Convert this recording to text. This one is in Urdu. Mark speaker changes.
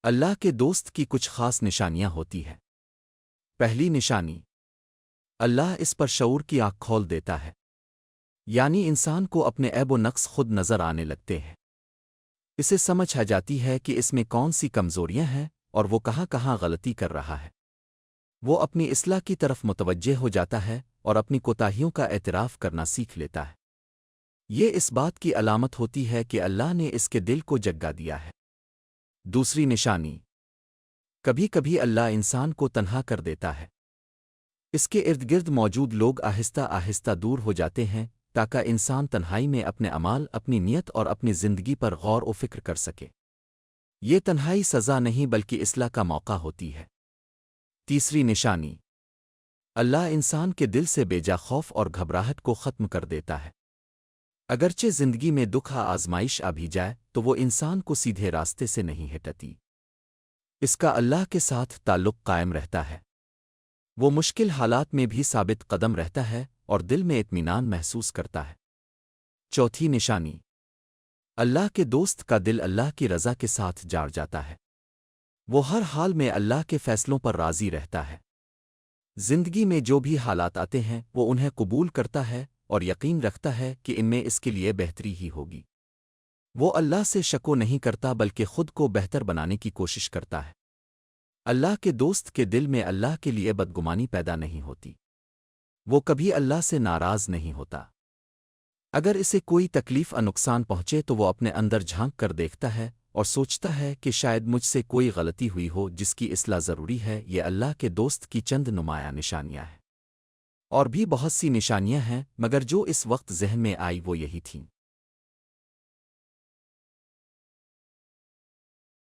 Speaker 1: اللہ کے دوست کی کچھ خاص نشانیاں ہوتی ہیں۔ پہلی نشانی، اللہ اس پر شعور کی آنکھ کھول دیتا ہے، یعنی انسان کو اپنے عیب و نقص خود نظر آنے لگتے ہیں۔ اسے سمجھ آ جاتی ہے کہ اس میں کون سی کمزوریاں ہیں اور وہ کہاں کہاں غلطی کر رہا ہے۔ وہ اپنی اصلاح کی طرف متوجہ ہو جاتا ہے اور اپنی کوتاہیوں کا اعتراف کرنا سیکھ لیتا ہے۔ یہ اس بات کی علامت ہوتی ہے کہ اللہ نے اس کے دل کو جگا دیا ہے۔ دوسری نشانی، کبھی کبھی اللہ انسان کو تنہا کر دیتا ہے۔ اس کے ارد گرد موجود لوگ آہستہ آہستہ دور ہو جاتے ہیں تاکہ انسان تنہائی میں اپنے اعمال، اپنی نیت اور اپنی زندگی پر غور و فکر کر سکے۔ یہ تنہائی سزا نہیں بلکہ اصلاح کا موقع ہوتی ہے۔ تیسری نشانی، اللہ انسان کے دل سے بے جا خوف اور گھبراہٹ کو ختم کر دیتا ہے۔ اگرچہ زندگی میں دکھ آزمائش آ بھی جائے تو وہ انسان کو سیدھے راستے سے نہیں ہٹتی۔ اس کا اللہ کے ساتھ تعلق قائم رہتا ہے۔ وہ مشکل حالات میں بھی ثابت قدم رہتا ہے اور دل میں اطمینان محسوس کرتا ہے۔ چوتھی نشانی، اللہ کے دوست کا دل اللہ کی رضا کے ساتھ جاڑ جاتا ہے۔ وہ ہر حال میں اللہ کے فیصلوں پر راضی رہتا ہے۔ زندگی میں جو بھی حالات آتے ہیں وہ انہیں قبول کرتا ہے اور یقین رکھتا ہے کہ ان میں اس کے لیے بہتری ہی ہوگی۔ وہ اللہ سے شک نہیں کرتا بلکہ خود کو بہتر بنانے کی کوشش کرتا ہے۔ اللہ کے دوست کے دل میں اللہ کے لیے بدگمانی پیدا نہیں ہوتی۔ وہ کبھی اللہ سے ناراض نہیں ہوتا۔ اگر اسے کوئی تکلیف اور نقصان پہنچے تو وہ اپنے اندر جھانک کر دیکھتا ہے اور سوچتا ہے کہ شاید مجھ سے کوئی غلطی ہوئی ہو جس کی اصلاح ضروری ہے۔ یہ اللہ کے دوست کی چند نمایاں نشانیاں ہیں۔ اور بھی بہت سی نشانیاں ہیں مگر جو اس وقت ذہن میں آئی وہ یہی تھیں۔